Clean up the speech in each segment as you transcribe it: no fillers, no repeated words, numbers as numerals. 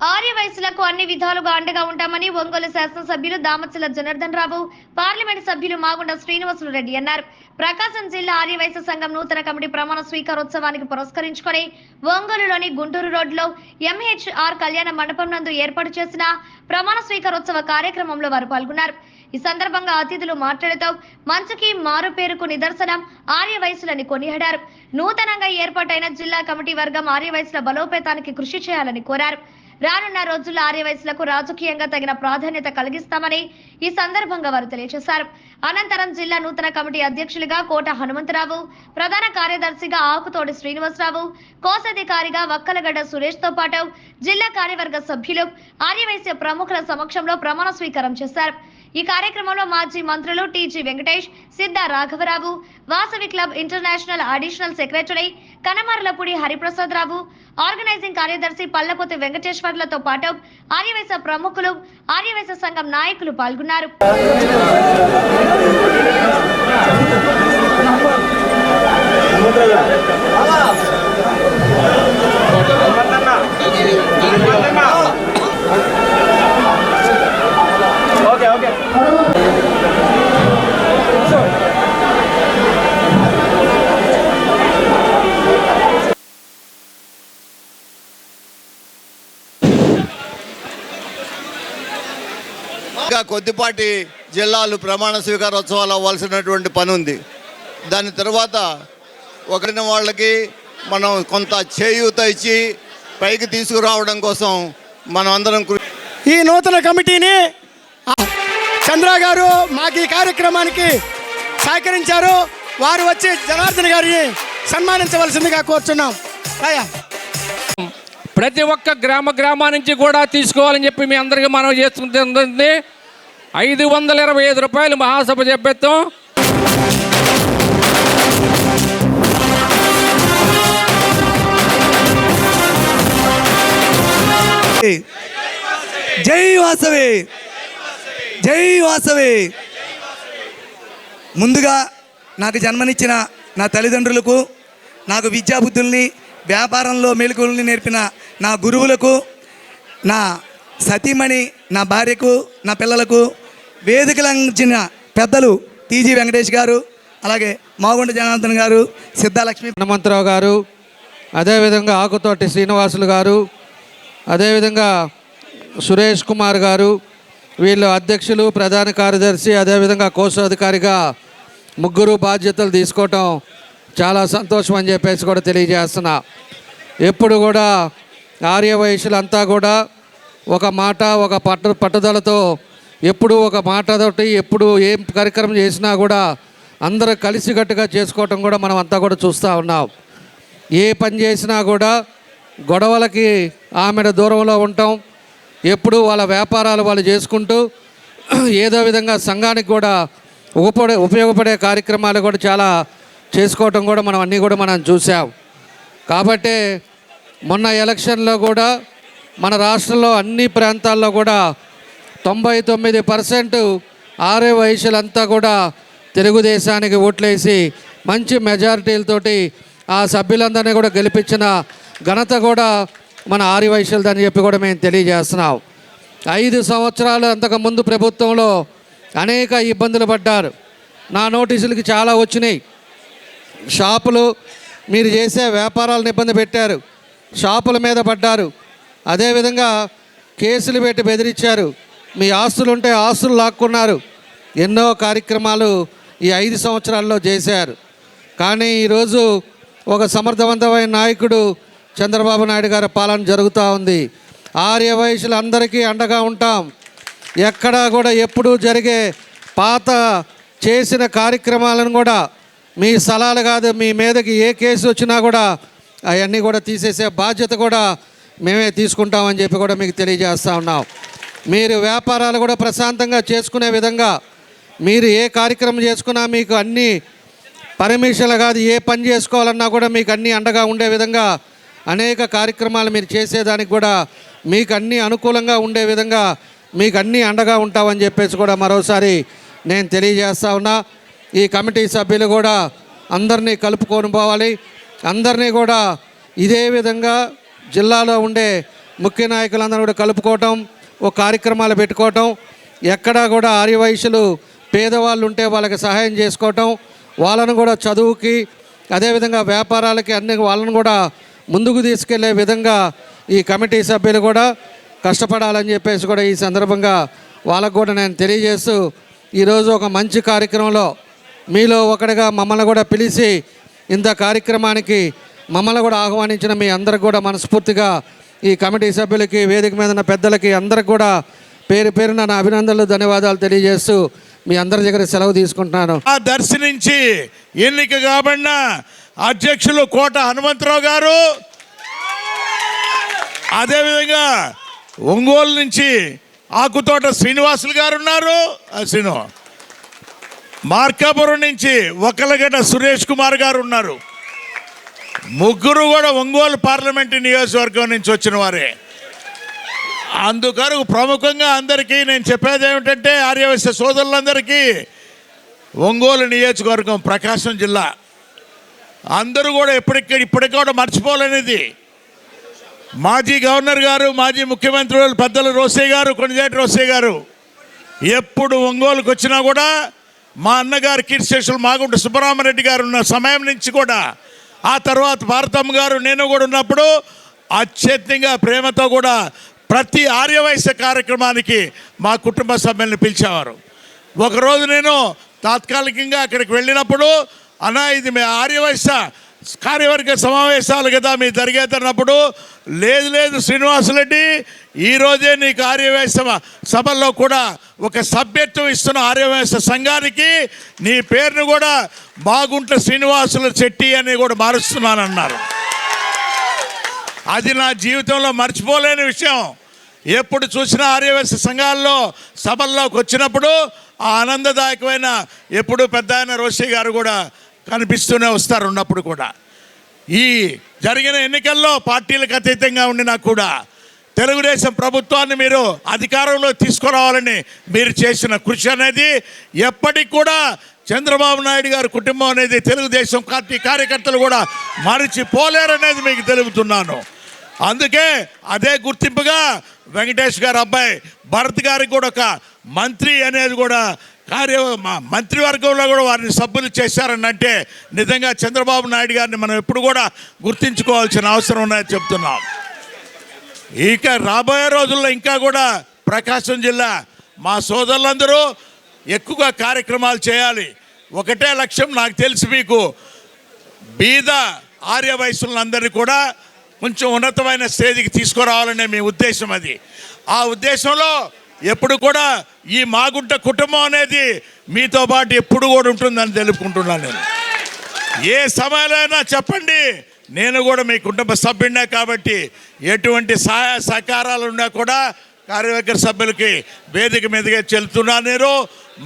ఆర్య వయసులకు అన్ని విధాలుగా అండగా ఉంటామని ఒంగోలు శాసనసభ్యులు దామచల జనార్దన్ రావు, పార్లమెంట్ సభ్యులు మాగుంట శ్రీనివాసులు రెడ్డి అన్నారు. ప్రకాశం జిల్లా ఆర్య వయసు సంఘం నూతన కమిటీ ప్రమాణ స్వీకారోత్సవానికి పురస్కరించుకొని ఒంగోలులోని గుంటూరు రోడ్లో ఎంహెచ్ఆర్ కళ్యాణ మండపం నందు ఏర్పాటు చేసిన ప్రమాణ స్వీకారోత్సవ కార్యక్రమంలో వారు పాల్గొన్నారు. ఈ సందర్భంగా అతిథులు మాట్లాడుతూ మంచుకి మారు పేరుకు నిదర్శనం ఆర్య వయసులని కొనియాడారు. నూతనంగా ఏర్పాటైన జిల్లా కమిటీ వర్గం ఆర్య వయసుల బలోపేతానికి కృషి చేయాలని కోరారు. రానున్న రోజుల్లో ఆర్య వయసులకు రాజకీయంగా తగిన ప్రాధాన్యత కలిగిస్తామని ఈ సందర్భంగా వారు తెలియజేశారు. అనంతరం జిల్లా నూతన కమిటీ అధ్యక్షులుగా కోట హనుమంతరావు, ప్రధాన కార్యదర్శిగా ఆకుతోటి శ్రీనివాసరావు, కోశాధికారిగా వక్కలగడ్డ సురేష్ తో పాటు జిల్లా కార్యవర్గ సభ్యులు ఆర్యవైశ్య ప్రముఖుల సమక్షంలో ప్రమాణ స్వీకారం చేశారు. ఈ కార్యక్రమంలో మాజీ మంత్రులు టీజీ వెంకటేష్, సిద్ధ రాఘవరావు, Vasavi club international additional secretary Kanamarlapudi Hariprasad Rao, organizing కార్యదర్శి పల్లపోతి వెంకటేశ్వర్లతో పాటు ఆర్యవైశ్య ప్రముఖులు, ఆర్యవైశ్య సంఘం నాయకులు పాల్గొన్నారు. ఇంకా కొద్దిపాటి జిల్లాలు ప్రమాణ స్వీకారోత్సవాలు అవ్వాల్సినటువంటి పని ఉంది. దాని తర్వాత ఒకరిన వాళ్ళకి మనం కొంత చేయూత ఇచ్చి పైకి తీసుకురావడం కోసం మనం అందరం ఈ నూతన కమిటీని చంద్ర గారు మాకు ఈ కార్యక్రమానికి సహకరించారు. వారు వచ్చి జనార్దన్ గారిని సన్మానించవలసిందిగా కోరుచున్నాం. ప్రతి ఒక్క గ్రామా నుంచి కూడా తీసుకోవాలని చెప్పి మీ అందరికీ మనం చేస్తుంది. 525 రూపాయలు మహాసభ చెప్పేస్తాం. జై వాసవి, జై వాసవి. ముందుగా నాకు జన్మనిచ్చిన నా తల్లిదండ్రులకు, నాకు విద్యాబుద్ధుల్ని వ్యాపారంలో మెలకువల్ని నేర్పిన నా గురువులకు, నా సతీమణి నా భార్యకు, నా పిల్లలకు, వేదికలంచిన పెద్దలు టీజీ వెంకటేష్ గారు, అలాగే మాగుంట జనార్దన్ గారు, సిద్ధాలక్ష్మి హనుమంతరావు గారు, అదేవిధంగా ఆకుతోటి శ్రీనివాసులు గారు, అదేవిధంగా సురేష్ కుమార్ గారు, వీళ్ళు అధ్యక్షులు, ప్రధాన కార్యదర్శి, అదేవిధంగా కోశాధికారిగా ముగ్గురు బాధ్యతలు తీసుకోవటం చాలా సంతోషం అని చెప్పేసి కూడా తెలియజేస్తున్నా. ఎప్పుడు కూడా ఆర్య వయసులంతా కూడా ఒక మాట, ఒక పట్టుదలతో ఎప్పుడు ఒక మాటతోటి ఎప్పుడు ఏం కార్యక్రమం చేసినా కూడా అందరూ కలిసికట్టుగా చేసుకోవటం కూడా మనం అంతా కూడా చూస్తూ ఉన్నాం. ఏ పని చేసినా కూడా గొడవలకి ఆమెడ దూరంలో ఉంటాం. ఎప్పుడు వాళ్ళ వ్యాపారాలు వాళ్ళు చేసుకుంటూ ఏదో విధంగా సంఘానికి కూడా ఉపయోగపడే కార్యక్రమాలు కూడా చాలా చేసుకోవటం కూడా మనం అన్నీ కూడా మనం చూసాం. కాబట్టి మొన్న ఎలక్షన్లో కూడా మన రాష్ట్రంలో అన్ని ప్రాంతాల్లో కూడా 99% ఆర్య వయసులంతా కూడా తెలుగుదేశానికి ఓట్లేసి మంచి మెజారిటీలతోటి ఆ సభ్యులందరినీ కూడా గెలిపించిన ఘనత కూడా మన ఆర్య వయసులదని చెప్పి కూడా మేము తెలియజేస్తున్నాం. 5 సంవత్సరాలు అంతకుముందు ప్రభుత్వంలో అనేక ఇబ్బందులు పడ్డారు. నా నోటీసులకి చాలా వచ్చినాయి. షాపులు, మీరు చేసే వ్యాపారాలను ఇబ్బంది పెట్టారు, షాపుల మీద పడ్డారు, అదేవిధంగా కేసులు పెట్టి బెదిరించారు, మీ ఆస్తులు ఉంటే ఆస్తులు లాక్కున్నారు. ఎన్నో కార్యక్రమాలు ఈ 5 సంవత్సరాల్లో చేశారు. కానీ ఈరోజు ఒక సమర్థవంతమైన నాయకుడు చంద్రబాబు నాయుడు గారి పాలన జరుగుతూ ఉంది. ఆర్య వయసులందరికీ అండగా ఉంటాం. ఎక్కడా కూడా ఎప్పుడూ జరిగే పాత చేసిన కార్యక్రమాలను కూడా మీ స్థలాలు కాదు, మీ మీదకి ఏ కేసు వచ్చినా కూడా అవన్నీ కూడా తీసేసే బాధ్యత కూడా మేమే తీసుకుంటామని చెప్పి కూడా మీకు తెలియజేస్తూ ఉన్నాం. మీరు వ్యాపారాలు కూడా ప్రశాంతంగా చేసుకునే విధంగా, మీరు ఏ కార్యక్రమం చేసుకున్నా మీకు అన్ని పర్మిషన్లు కాదు, ఏ పని చేసుకోవాలన్నా కూడా మీకు అన్నీ అండగా ఉండే విధంగా అనేక కార్యక్రమాలు మీరు చేసేదానికి కూడా మీకు అన్నీ అనుకూలంగా ఉండే విధంగా మీకు అన్నీ అండగా ఉంటామని చెప్పేసి కూడా మరోసారి నేను తెలియజేస్తా ఉన్నా. ఈ కమిటీ సభ్యులు కూడా అందరినీ కలుపుకొని పోవాలి. అందరినీ కూడా ఇదే విధంగా జిల్లాలో ఉండే ముఖ్య నాయకులందరూ కూడా కలుపుకోవటం, ఒక కార్యక్రమాలు పెట్టుకోవటం, ఎక్కడా కూడా ఆర్యవైశ్యులు పేదవాళ్ళు ఉంటే వాళ్ళకి సహాయం చేసుకోవటం, వాళ్ళను కూడా చదువుకి అదేవిధంగా వ్యాపారాలకి అన్ని వాళ్ళను కూడా ముందుకు తీసుకెళ్లే విధంగా ఈ కమిటీ సభ్యులు కూడా కష్టపడాలని చెప్పేసి కూడా ఈ సందర్భంగా వాళ్ళకు కూడా నేను తెలియజేస్తూ ఈరోజు ఒక మంచి కార్యక్రమంలో మీలో ఒకటిగా మమ్మల్ని కూడా పిలిచి ఇంత కార్యక్రమానికి మమ్మల్ని కూడా ఆహ్వానించిన మీ అందరికి కూడా మనస్ఫూర్తిగా ఈ కమిటీ సభ్యులకి, వేదిక మీద ఉన్న పెద్దలకి అందరికి కూడా పేరు పేరున నా అభినందనలు, ధన్యవాదాలు తెలియజేస్తూ మీ అందరి దగ్గర సెలవు తీసుకుంటున్నాను. దర్శనించి ఎన్నిక కాబడిన అధ్యక్షులు కోట హనుమంతరావు గారు, అదేవిధంగా ఒంగోలు నుంచి ఆకుతోట శ్రీనివాసులు గారు ఉన్నారు, మార్కాపురం నుంచి ఒక్కలగడ్డ సురేష్ కుమార్ గారు ఉన్నారు. ముగ్గురు కూడా ఒంగోలు పార్లమెంటు నియోజకవర్గం నుంచి వచ్చిన వారే. అందుకని ప్రముఖంగా అందరికీ నేను చెప్పేది ఏమిటంటే, ఆర్యవైశ్య సోదరులందరికీ ఒంగోలు నియోజకవర్గం ప్రకాశం జిల్లా అందరూ కూడా ఇప్పటికి కూడా మర్చిపోలేనిది. మాజీ గవర్నర్ గారు, మాజీ ముఖ్యమంత్రి పెద్దలు రోసయ్య గారు, కొణిజేటి రోసయ్య గారు ఎప్పుడు ఒంగోలుకు వచ్చినా కూడా మా అన్నగారు కీర్తిశేషులు మాగుంట సుబ్బరామరెడ్డి గారు ఉన్న సమయం నుంచి కూడా, ఆ తర్వాత భారతమ్మ గారు, నేను కూడా ఉన్నప్పుడు అత్యధికంగా ప్రేమతో కూడా ప్రతి ఆర్యవైశ్య కార్యక్రమానికి మా కుటుంబ సభ్యులను పిలిచేవారు. ఒకరోజు నేను తాత్కాలికంగా అక్కడికి వెళ్ళినప్పుడు, అన్నా ఇది మీ ఆర్యవైశ్య కార్యవర్గ సమావేశాలు కదా మీ జరిగేటప్పుడు, లేదు శ్రీనివాసరెడ్డి, ఈరోజే నీకు ఆర్యవైశ్య సభల్లో కూడా ఒక సభ్యత్వం ఇస్తున్న ఆర్యవైశ్య సంఘానికి నీ పేరును కూడా బాగుంట శ్రీనివాసుల చెట్టి అని కూడా మారుస్తున్నానన్నారు. అది నా జీవితంలో మర్చిపోలేని విషయం. ఎప్పుడు చూసినా ఆర్యవైశ్య సంఘాల్లో సభల్లోకి వచ్చినప్పుడు ఆ ఆనందదాయకమైన, ఎప్పుడు పెద్ద ఆయన రోషయ్య గారు కూడా కనిపిస్తూనే వస్తారు ఉన్నప్పుడు కూడా. ఈ జరిగిన ఎన్నికల్లో పార్టీలకు అతీతంగా ఉండినా కూడా తెలుగుదేశం ప్రభుత్వాన్ని మీరు అధికారంలో తీసుకురావాలని మీరు చేసిన కృషి అనేది ఎప్పటికి కూడా చంద్రబాబు నాయుడు గారి కుటుంబం అనేది తెలుగుదేశం పార్టీ కార్యకర్తలు కూడా మరిచిపోలేరనేది మీకు తెలుపుతున్నాను. అందుకే అదే గుర్తింపుగా వెంకటేష్ గారు అబ్బాయి భరత్ గారికి కూడా ఒక మంత్రి అనేది కూడా మంత్రివర్గంలో కూడా వారిని సభ్యులు చేశారని అంటే నిజంగా చంద్రబాబు నాయుడు గారిని మనం ఎప్పుడు కూడా గుర్తించుకోవాల్సిన అవసరం ఉన్నది చెప్తున్నాం. ఇక రాబోయే రోజుల్లో ఇంకా కూడా ప్రకాశం జిల్లా మా సోదరులందరూ ఎక్కువగా కార్యక్రమాలు చేయాలి. ఒకటే లక్ష్యం నాకు తెలిసి, మీకు బీద ఆర్యవైశ్యులందరినీ కూడా కొంచెం ఉన్నతమైన స్టేజ్కి తీసుకురావాలనే మీ ఉద్దేశం. అది ఆ ఉద్దేశంలో ఎప్పుడు కూడా ఈ మాగుంట కుటుంబం అనేది మీతో పాటు ఎప్పుడు కూడా ఉంటుందని తెలుపుకుంటున్నాను. నేను ఏ సమయంలో చెప్పండి, నేను కూడా మీ కుటుంబ సభ్యుడినే కాబట్టి ఎటువంటి సహాయ సహకారాలు ఉన్నా కూడా కార్యవర్గ సభ్యులకి వేదిక మీదుగా చెల్లుతున్నాను. నేను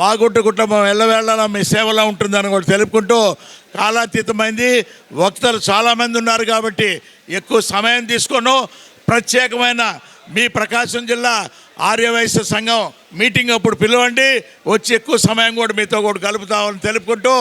మాగుంట కుటుంబం ఎల్లవేళలా మీ సేవలో ఉంటుందని కూడా తెలుపుకుంటూ, కాలాతీతమైంది, వక్తలు చాలామంది ఉన్నారు కాబట్టి ఎక్కువ సమయం తీసుకొను ప్రత్యేకమైన మీ ప్రకాశం జిల్లా ఆర్యవైశ్య సంఘం మీటింగ్ అప్పుడు పిలవండి, వచ్చి ఎక్కువ సమయం కూడా మీతో కూడా గలుపుతామని తెలుపుకుంటూ